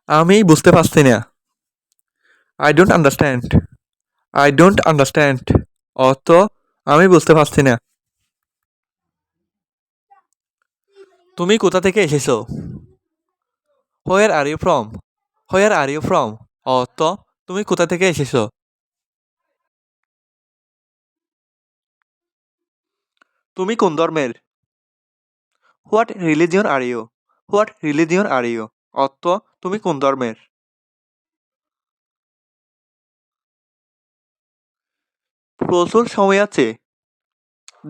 আমি বুঝতে পারছি না। I don't understand. I don't understand অর্থ আমি বুঝতে পারছি না। তুমি কোথা থেকে এসেছো? Where are you from? Where are you from অর্থ তুমি কোথা থেকে এসেছো? তুমি কোন ধর্মের? What religion are you? What religion are you অর্থ তুমি কোন ধর্মের? প্রচুর সময় আছে।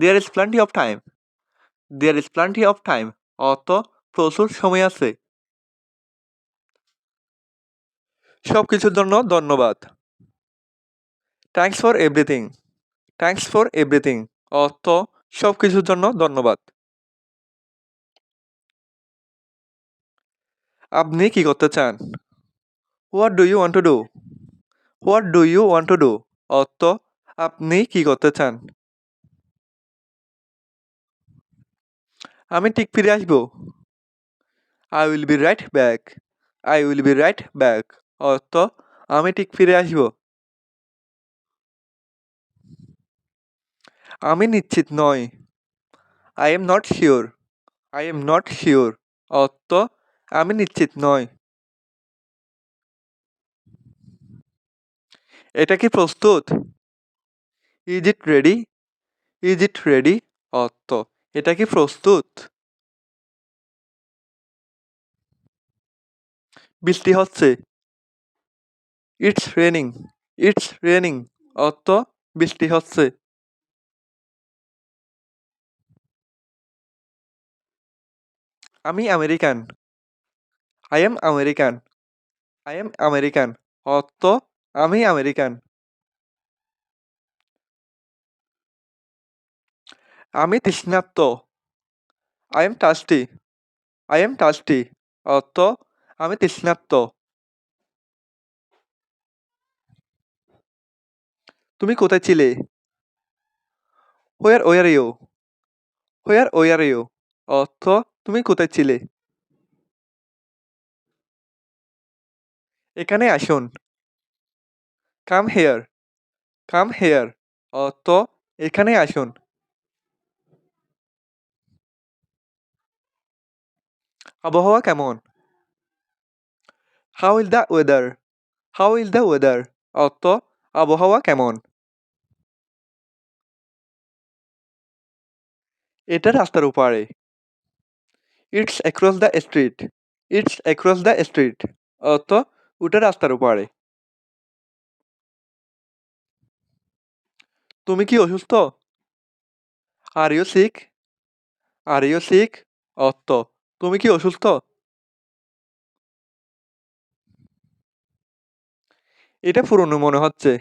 There is plenty of time. There is plenty of time অর্থ প্রচুর সময় আছে। সব কিছুর জন্য ধন্যবাদ। Thanks for everything. Thanks for everything অর্থ সব কিছুর জন্য ধন্যবাদ। আপনি কি করতে চান? What do you want to do? What do you want to do অর্থ আপনি কি করতে চান? আমি ঠিক ফিরে আসবো। I will be right back. I will be right back অর্থ আমি ঠিক ফিরে আসবো। আমি নিশ্চিত নই। I am not sure. I am not sure অর্থ আমি নিশ্চিত নই। এটা কি প্রস্তুত? Is it ready? Is it ready অর্থ এটা কি প্রস্তুত? বৃষ্টি হচ্ছে। It's raining. ইটস রেনিং অর্থ বৃষ্টি হচ্ছে। আমি American. I am American. I am American অর্থ আমি আমেরিকান। আমি তৃষ্ণার্ত। I am thirsty. I am thirsty অর্থ আমি তৃষ্ণার্ত। তুমি কোথায় ছিলে? Where were you? Where were you অর্থ তুমি কোথায় ছিলে? এখানে আসুন। Come here. কাম হেয়ার অর্থ এখানে আসুন। আবহাওয়া কেমন? How is the weather? How is the weather অর্থ আবহাওয়া কেমন? এটা রাস্তার ওপারে। It's across the street. It's across the street অর্থ ওটা রাস্তার ওপারে। তুমি কি অসুস্থ? Are you sick? Are you sick অর্থ তুমি কি অসুস্থ? এটা পুরনো মনে হচ্ছে।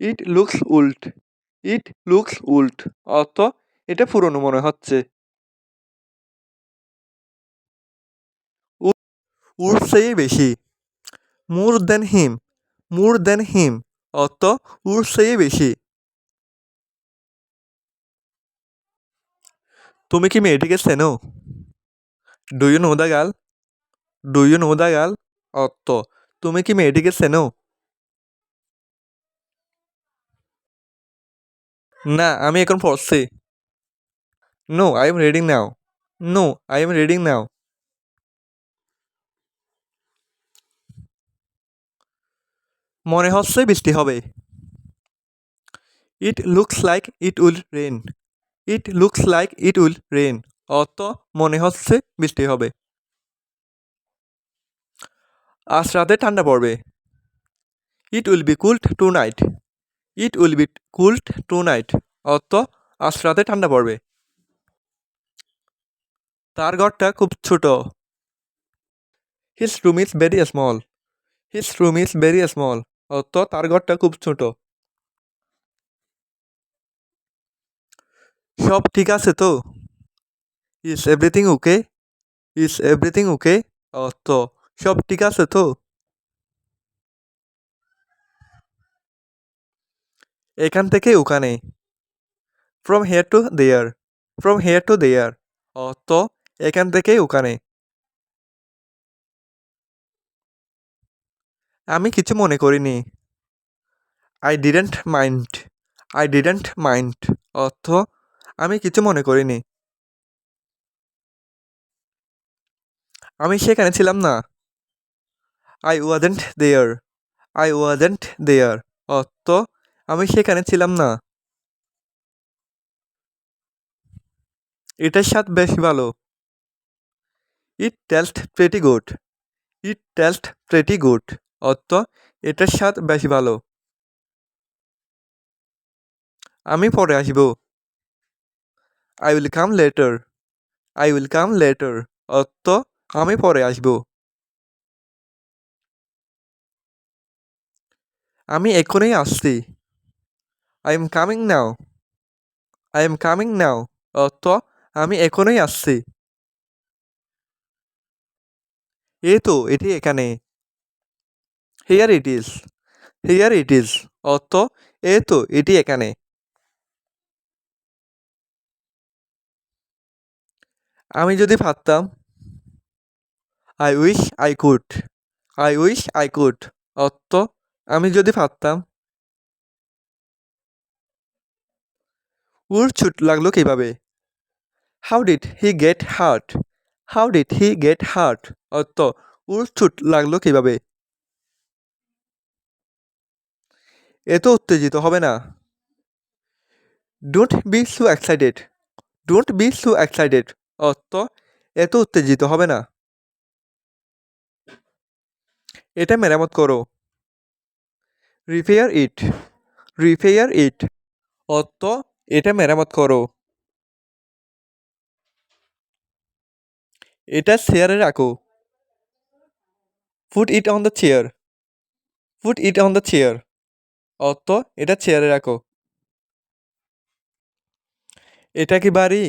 It looks উল্ট। ইট লুকস উল্ট অর্থ এটা পুরনো মনে হচ্ছে। ওর চেয়ে বেশি। মোর দেন হিম। মোর দেন হিম অর্থ ওর চেয়ে বেশি। তুমি কি মেয়েটিকে চেনো? Do you know the girl? Do you know the girl অর্থ তুমি কি মেয়েটিকে চেনো? না আমি এখন পড়ছি। No I am reading now. No I am reading now. মনে হচ্ছে বৃষ্টি হবে। It looks like it will rain. It looks like it will rain অর্থ মনে হচ্ছে বৃষ্টি হবে। আজ রাতে ঠান্ডা পড়বে। It will be cooled tonight. It will be cooled two night অর্থ আজ রাতে ঠান্ডা পড়বে। তার ঘরটা খুব ছোট। His room is very small. His room is very small অর্থ তার ঘরটা খুব ছোট। সব ঠিক আছে তো? Is everything okay? Is everything okay অর্থ সব ঠিক আছে তো? এখান থেকে ওখানে। From here to there. From here to there অর্থ এখান থেকে ওখানে। আমি কিছু মনে করিনি। I didn't mind. I didn't mind অর্থ আমি কিছু মনে করিনি। আমি সেখানে ছিলাম না। I wasn't there. I wasn't there অর্থ আমি সেখানে ছিলাম না। এটার স্বাদ বেশি ভালো। It taste pretty good. It taste pretty good অর্থ এটার স্বাদ বেশি ভালো। আমি পরে আসব। I will come later. I will come later অর্থ আমি পরে আসব। আমি এখনই আসছি। I am coming now. I am coming now অর্থ আমি এখনই আসছি। এই তো এটি এখানে। Here it is. Here it is অর্থ এই তো এটি এখানে। আমি যদি পারতাম। I wish I could. I wish I could অর্থ আমি যদি পারতাম। ওর ছুট লাগলো কিভাবে? How did he get heart? How did he get heart অর্থ ওর ছুট লাগলো কিভাবে? এত উত্তেজিত হবে না। Don't be so excited. Don't be so excited অর্থ এত উত্তেজিত হবে না। এটা মেরামত করো। রিপেয়ার ইট। রিপেয়ার ইট অর্থ এটা মেরামত করো। এটা চেয়ারে রাখো। Foot it on the chair. Foot it on the chair অর্থ এটা চেয়ারে রাখো। এটা কি ভারী?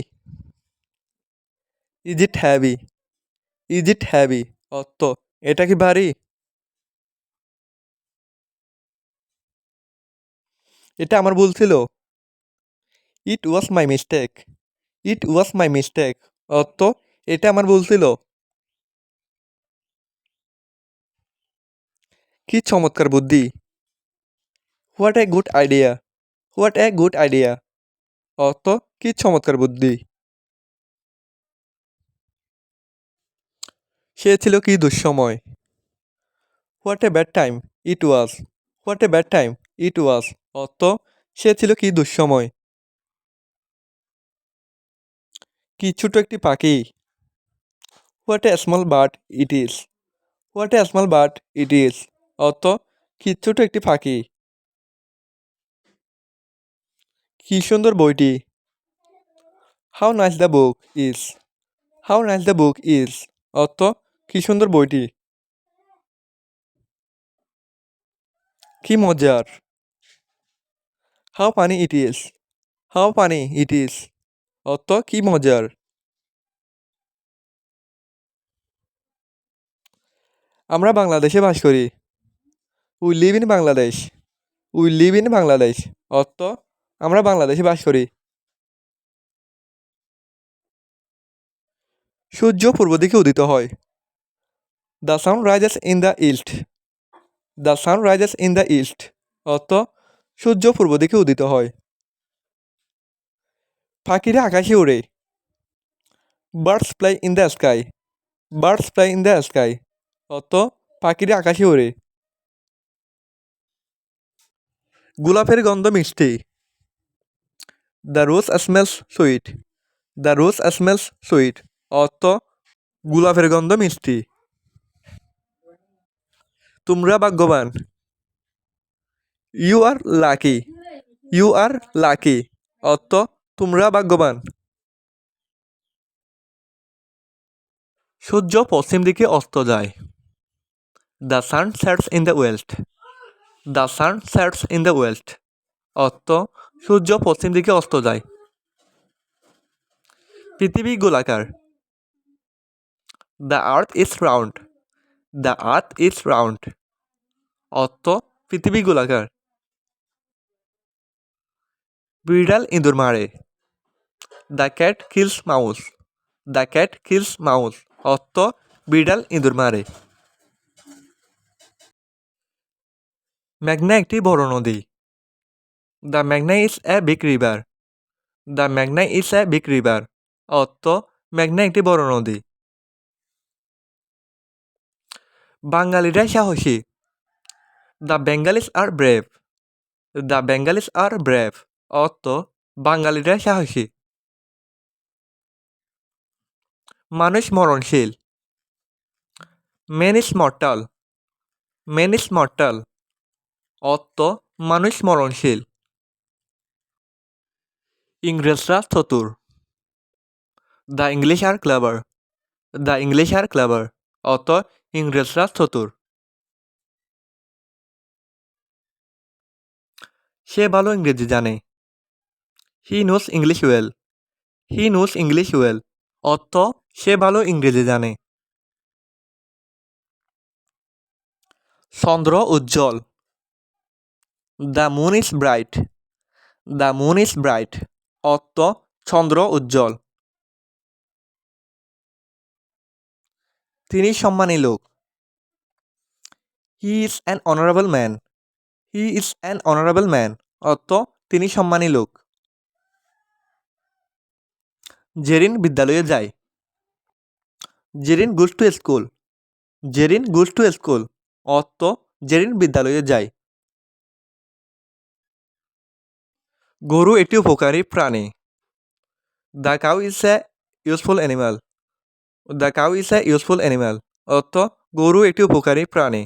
Is it heavy? Is it heavy অর্থ এটা কি ভারী? এটা আমার ভুল ছিল। ইট ওয়াজ my mistake. It was my mistake অর্থ এটা আমার ভুল ছিল। কি চমৎকার বুদ্ধি। What a good idea. What a good idea অর্থ কি চমৎকার বুদ্ধি। সে ছিল কি দুঃসময়। What a bad time it was. What a bad time it was অর্থ সে ছিল কি দুঃসময়। কি ছোট একটি পাখি। What a small bird it is. What a small bird it is অর্থ কি ছোট একটি পাখি। কি সুন্দর বইটি। How nice the book is. How nice the book is অর্থ কি সুন্দর বইটি। কি মজার। How funny it is. How funny it is অর্থ কি মজার। আমরা বাংলাদেশে বাস করি। We live in Bangladesh. We live in Bangladesh অর্থ আমরা বাংলাদেশে বাস করি। সূর্য পূর্ব দিকে উদিত হয়। The sun rises in the east. The sun rises in the east অর্থ সূর্য পূর্ব দিকে উদিত হয়। পাখিরা আকাশে ওড়ে। Birds fly in the sky. Birds fly in the sky অর্থ পাখিরা আকাশে ওড়ে। গোলাপের গন্ধ মিষ্টি। The rose smells sweet. The rose smells sweet অর্থ গোলাপের গন্ধ মিষ্টি। তোমরা ভাগ্যবান। You are lucky. You are lucky অর্থ তোমরা ভাগ্যবান। সূর্য পশ্চিম দিকে অস্ত যায়। The sun sets in the West. The sun sets in the West অর্থ সূর্য পশ্চিম দিকে অস্ত যায়। পৃথিবী গোলাকার। The earth is round. The earth is round অর্থ পৃথিবী গোলাকার। বিড়াল ইঁদুর মারে। The cat kills mouse. The cat kills mouse অর্থ বিড়াল ইঁদুর মারে। মেঘনা একটি বড় নদী। দ্য মেঘনা is a big river. The মেঘনা ইজ এ বিগ রিভার। অর্থ মেঘনা একটি বড় নদী। বাঙালিরা সাহসী। The Bengalis are brave. The Bengalis are brave. অর্থ বাঙালিরা সাহসী। মানুষ মরণশীল। Man is mortal. Man is mortal. অর্থ মানুষ মরণশীল। ইংরেজরা চতুর। The English are clever. The English are clever. অর্থ ইংরেজরা চতুর। সে ভালো ইংরেজি জানে। He knows English well. He knows English well. অর্থ সে ভালো ইংরেজি জানে। চন্দ্র উজ্জ্বল। The moon is bright. The moon is bright. অর্থ চন্দ্র উজ্জ্বল। তিনি সম্মানী লোক। He is an honourable man. He is an honourable man. অর্থ তিনি সম্মানী লোক। জেরিন বিদ্যালয়ে যায়। Zerin goes to school. Zerin goes to school. অর্থ জেরিন বিদ্যালয়ে যায়। গরু একটি উপকারী প্রাণী। The cow is a useful animal. The cow is a useful animal. অর্থ গরু একটি উপকারী প্রাণী।